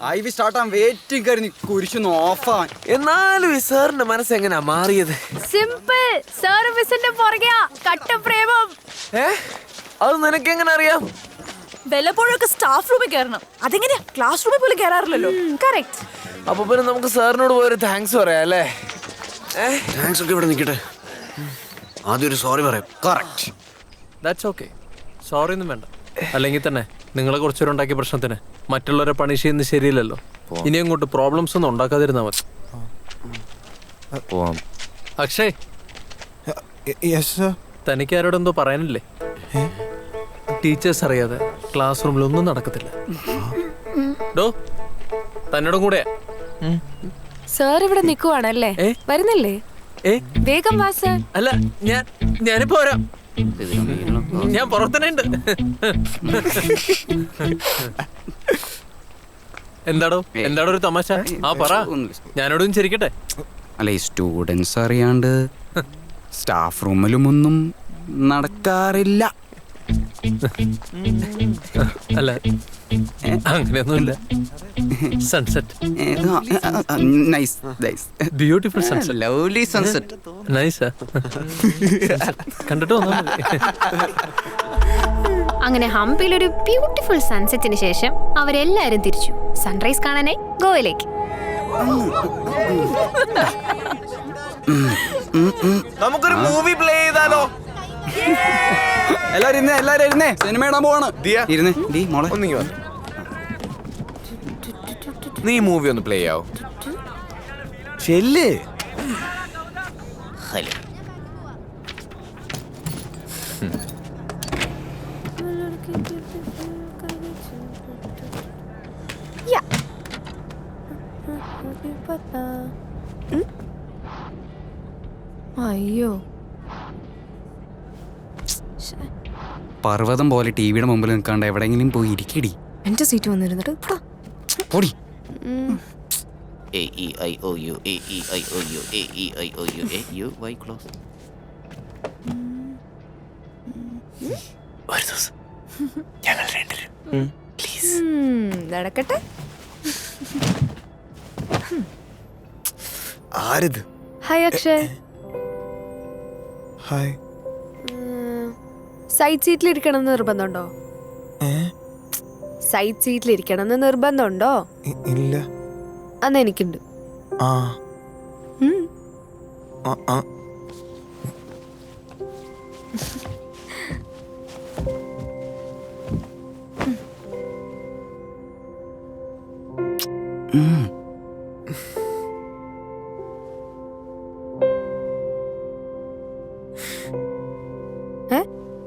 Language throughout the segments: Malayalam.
I we start an waiting കരുതി കുരിശൊന്ന് ഓഫാൻ. എന്നാലും ഈ സാറിന്റെ മനസ്സ് എങ്ങനെയാ മാറിയത്? സിമ്പിൾ. സർവീസിന്റെ പുറകെയാ കട്ട പ്രേമം. അത് നിനക്ക് എങ്ങനെ അറിയാം? വല്ലപ്പോഴൊക്കെ സ്റ്റാഫ് റൂമിൽ കയറണം. അതെങ്ങനെയാ ക്ലാസ് റൂമിൽ പോലും കയറാറില്ലല്ലോ. കറക്റ്റ്. അപ്പൊ പിന്നെ നമുക്ക് സാറിനോട് പോയൊരു താങ്ക്സ് പറയാം അല്ലേ? താങ്ക്സ് ഒക്കെ ഇവിടെ നിൽക്കട്ടെ, ആദ്യം ഒരു സോറി പറയാം. കറക്റ്റ്. That's okay. സോറി ഒന്നും വേണ്ട. അല്ലെങ്കിൽ തന്നെ നിങ്ങളെ കുറച്ചുണ്ടാക്കിയ പ്രശ്നത്തിന് മറ്റുള്ളവരെ പണിഷ് ചെയ്യുന്നത് ശരിയല്ലല്ലോ. ഇനി അങ്ങോട്ട് പ്രോബ്ലംസ് ഒന്നും ഉണ്ടാക്കാതിരുന്നാ മതി. അക്ഷയ്, തനിക്ക് ആരോടെന്തോ പറയാനില്ലേ? ടീച്ചേഴ്സ് അറിയാതെ ക്ലാസ് റൂമിൽ ഒന്നും നടക്കത്തില്ല. ഡോ, തന്നോടും കൂടെ. സാർ ഇവിടെ നിൽക്കുവാണല്ലേ? വരുന്നില്ലേ? വേഗം വാ സർ. അല്ല, ഞാനിപ്പോ വരാം. ഞാൻ പുറത്തന്നെ ഉണ്ട്. എന്താടോ ഒരു തമാശ? ആ പറ, ഞാനോടും ചിരിക്കട്ടെ. അല്ല, ഈ സ്റ്റുഡൻസ് അറിയാണ്ട് സ്റ്റാഫ് റൂമിലും ഒന്നും നടക്കാറില്ല. അല്ല, അങ്ങനെയൊന്നുമില്ല. Sunset, nice nice, beautiful sunset, lovely sunset. നൈസാ. കണ്ടിട്ട് വന്നാ മതി. അങ്ങനെ ഹംപിയിൽ ഒരു ബ്യൂട്ടിഫുൾ സൺസെറ്റിന് ശേഷം അവരെല്ലാരും തിരിച്ചു സൺറൈസ് കാണാനായി ഗോവയിലേക്ക്. നമുക്കൊരു മൂവി പ്ലേ ചെയ്താലോ? എല്ലാരും ഇരുന്നേ, സിനിമ ഇടാൻ പോവാണ്. ഇരുന്നേ ഡീ മോളെ. ഒന്നിങ്ങി വന്നു. നീ മൂവി ഒന്ന് പ്ലേ ആവോ? ചെല്ല്. അയ്യോ, പർവ്വതം പോലെ ടിവിയുടെ മുമ്പിൽ നിൽക്കാണ്ട് എവിടെയെങ്കിലും പോയി ഇരിക്കടി. എന്റെ സീറ്റ് വന്നിരുന്നിട്ട് ഓടി. ഒരു ദിവസം ഞങ്ങൾ രണ്ടുപേരും പ്ലീസ്. നടക്കട്ടെ. ആരിത്? ഹായ് അക്ഷയ്. ഹായ്. സൈഡ് സീറ്റിൽ ഇരിക്കണം എന്ന് നിർബന്ധമുണ്ടോ? സൈഡ് സീറ്റിൽ ഇരിക്കണം എന്ന് നിർബന്ധമുണ്ടോ? ഇല്ല. അന്ന് എനിക്കുണ്ട്. ആ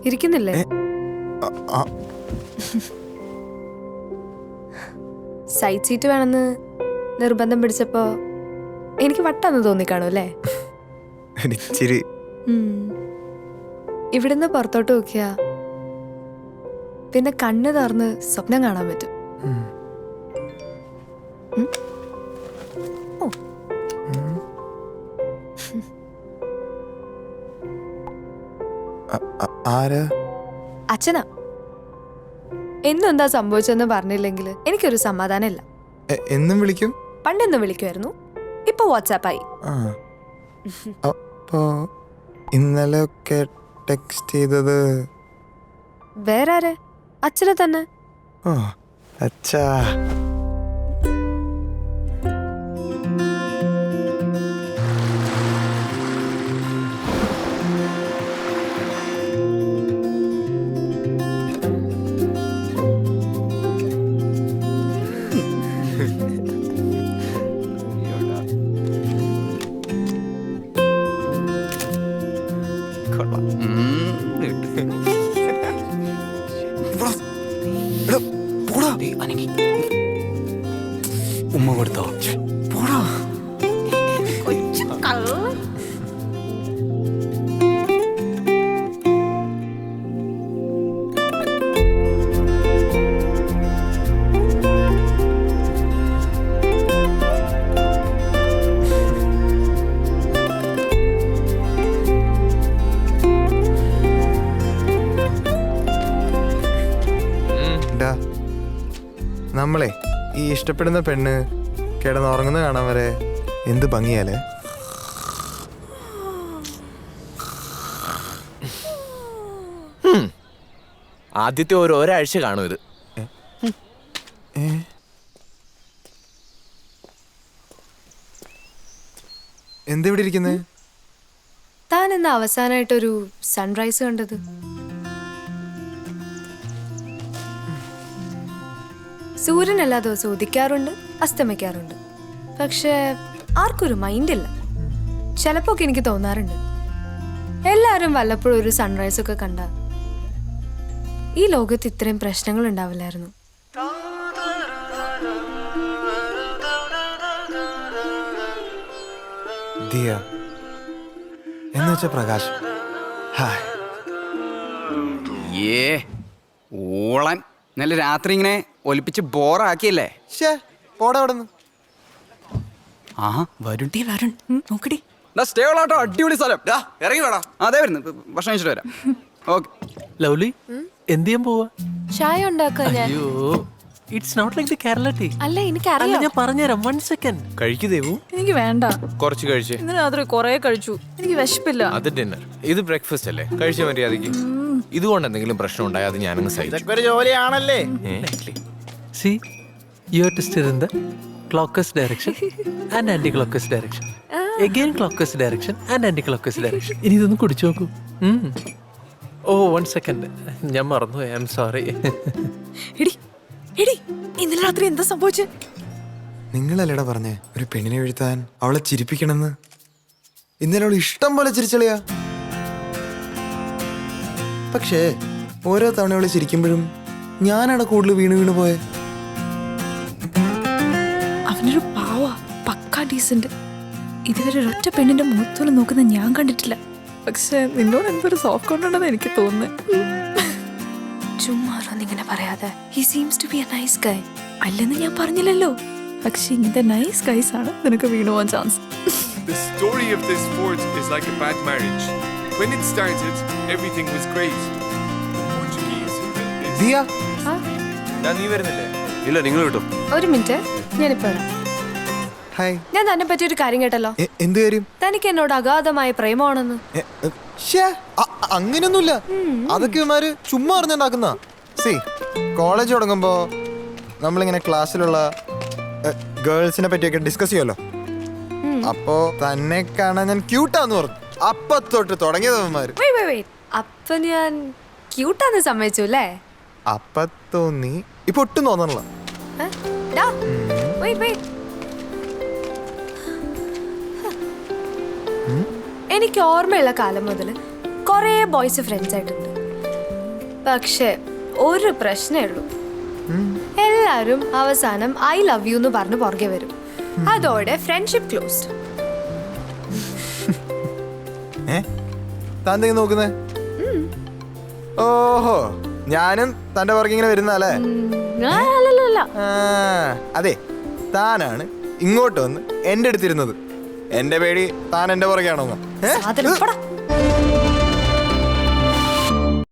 ഇരിക്കുന്നില്ലേ? സൈഡ് സീറ്റ് വേണമെന്ന് നിർബന്ധം പിടിച്ചപ്പോ എനിക്ക് വട്ടാന്ന് തോന്നിക്കാണു അല്ലേ? ഇച്ചിരി. ഇവിടുന്ന് പുറത്തോട്ട് നോക്കിയാ പിന്നെ കണ്ണ് തുറന്ന് സ്വപ്നം കാണാൻ പറ്റും. ആരാ? അച്ഛനാ. എന്നും എന്താ സംഭവിച്ചെന്ന് പറഞ്ഞില്ലെങ്കിൽ എനിക്കൊരു സമാധാനം ഇല്ല. എന്നും വിളിക്കും? പണ്ടെന്നും വിളിക്കുമായിരുന്നു, ഇപ്പൊ വാട്സാപ്പായി. അപ്പോ ഇന്നലെ ഒക്കെ ടെക്സ്റ്റ് ചെയ്തത് വേറെ ആരെ? അച്ഛനെ തന്നെ. ഓ അച്ഛാ. ഉമ്മ കൊടുത്തോ? പോടാ. നമ്മളെ ഈ ഇഷ്ടപ്പെടുന്ന പെണ്ണ് കിടന്നുറങ്ങുന്ന കാണാൻ വരെ എന്ത് ഭംഗിയാലേ. ആദ്യത്തെ ഒരാഴ്ച കാണും ഇത്. എന്തെവിടെ ഇരിക്കുന്നേ? താൻ എന്നാ അവസാനമായിട്ടൊരു സൺറൈസ് കണ്ടത്? സൂര്യൻ എല്ലാ ദിവസവും ഉദിക്കാറുണ്ട്, അസ്തമിക്കാറുണ്ട്. പക്ഷെ ആർക്കൊരു മൈൻഡില്ല. ചിലപ്പോ എനിക്ക് തോന്നാറുണ്ട് എല്ലാവരും വല്ലപ്പോഴും ഒരു സൺറൈസ് ഒക്കെ കണ്ട ഈ ലോകത്ത് ഇത്രയും പ്രശ്നങ്ങൾ ഉണ്ടാവില്ലായിരുന്നു. ദിയ എന്ന് വെച്ച പ്രകാശ്. ഹായ്. ഏ ഓളൻ ഇന്നലെ രാത്രി ഇങ്ങനെ ഒലിപ്പിച്ച് ബോറാക്കിയല്ലേ. ശ്ശേ, പോടാ അവിടെ നിന്ന്. ആ വരുണ്ടി വരൺ നോക്കടി. സ്റ്റേ ഉള്ളാട്ടോ, അടിപൊളി സ്ഥലം. ഇറങ്ങി വേടാ. അതെ വരുന്നു, ഭക്ഷണം കഴിച്ചിട്ട് വരാം. ഓക്കെ. ലവ്ലി എന്ത് ചെയ്യാൻ പോവാ? ചായ ഉണ്ടാക്കാൻ ഞാൻ. അയ്യോ, it's not like the Kerala tea. അല്ല അല്ല, എനിക്കറിയാം. ഞാൻ പറഞ്ഞുതരാം. 1 സെക്കൻഡ്. കഴിക്കു ദേവു. എനിക്ക് വേണ്ട. കുറച്ച് കഴിച്ചേ. ഇന്ന് രാത്രി കൊറേ കഴിച്ചു. എനിക്ക് വിശപ്പില്ല. അത് ഡിന്നർ, ഇത് ബ്രേക്ക്ഫാസ്റ്റ് അല്ലേ? കഴിച്ച മര്യാദക്ക്. ഇതുകൊണ്ട് എന്തെങ്കിലും പ്രശ്നം ഉണ്ടായാൽ അത് ഞാനങ്ങ് സഹിച്ചു. ഒരു ജോലിയാണല്ലേ. See, you have to steer in the clockwise direction and anti-clockwise direction. Again clockwise direction and anti-clockwise direction. ഇനി ഇതൊന്ന് കുടിച്ചു നോക്കൂ. ഓ 1 സെക്കൻഡ്, ഞാൻ മറന്നു. I am sorry. എടി എടി ഇന്നലെ രാത്രി എന്താ സംഭവിച്ചേ? നിങ്ങളല്ലേടാ പറഞ്ഞേ ഒരു പെണ്ണിനെ വീഴ്ത്താൻ അവളെ ചിരിപ്പിക്കണമെന്ന്. ഇന്നലെ അവൾ ഇഷ്ടം പോലെ ചിരിച്ചളിയാ. പക്ഷേ ഓരോ തവണ അവള് ചിരിക്കുമ്പോഴും ഞാനാണ് കൂടുതൽ വീണ് പോയെ. അവനൊരു പാവ, പക്കാ ഡീസന്റ്. ഇതുവരെ ഒരൊറ്റ പെണ്ണിന്റെ മുഖത്തോളം നോക്കുന്ന ഞാൻ കണ്ടിട്ടില്ല. പക്ഷെ നിന്നോട് എന്തൊരു സോഫ്റ്റ് കോണ്ടുണ്ടെന്ന് എനിക്ക് തോന്നുന്നു. ചുമ്മാറൊന്നിങ്ങനെ പറയാതെ. He seems to be a nice guy. അല്ലെന്ന് ഞാൻ പറഞ്ഞില്ലല്ലോ. പക്ഷെ ഇങ്ങനത്തെ നൈസ് ഗൈസ് ആണ് നിനക്ക് വീണു പോകാൻ chance. The story of this sport is like a bad marriage. When it started, everything was great. Portuguese invented this. Diya, നീ വരുന്നില്ലേ? ഇല്ല, നിങ്ങൾ കിട്ടും. ഒരു മിനിറ്റ്, ഞാനിപ്പോ വരാം. ഹായ്. ഞാൻ തന്നെ പറ്റി ഒരു കാര്യം കേട്ടല്ലോ. എന്ത് കാര്യം? തനിക്ക് എന്നോട് അഗാധമായ പ്രേമമാണെന്ന്. അങ്ങനെയൊന്നുമില്ല. അതൊക്കെ ഇവന്മാര് ചുമ്മാ അറിഞ്ഞുണ്ടാക്കുന്ന. കോളേജ് തുടങ്ങുമ്പോ നമ്മളിങ്ങനെ ക്ലാസ്സിലുള്ള ഗേൾസിനെ പറ്റിയൊക്കെ ഡിസ്കസ് ചെയ്യുമല്ലോ. അപ്പോ തന്നെ കാണാൻ ഞാൻ ക്യൂട്ടാന്ന് പറഞ്ഞു. അപ്പൊ തൊട്ട് തുടങ്ങിയത് ഇവന്മാര്. അപ്പൊ ഞാൻ ക്യൂട്ടാന്ന് സമ്മതിച്ചു അല്ലേ? അപ്പൊ തോന്നി, ഇപ്പൊ ഒട്ടും തോന്നണല്ലോ. എനിക്ക് ഓർമ്മയുള്ള കാലം മുതൽ കുറേ ബോയ്സ് ഫ്രണ്ട്സ് ആയിട്ടുണ്ട്. പക്ഷെ ഒരു പ്രശ്നമേ ഉള്ളൂ, എല്ലാരും അവസാനം ഐ ലവ് യു എന്ന് പറഞ്ഞ് പുറകെ വരും. അതോടെ ഫ്രണ്ട്ഷിപ്പ് ക്ലോസ്ഡ്. താൻ നോക്കുന്നേ? ഓഹോ, ഞാനും തന്റെ പുറകെ ഇങ്ങനെ വരുന്നല്ലേ? അതെ, താനാണ് ഇങ്ങോട്ട് വന്ന് എന്റെ അടുത്തിരുന്നത്. എന്റെ പേടി താൻ എന്റെ പുറകെയാണോ?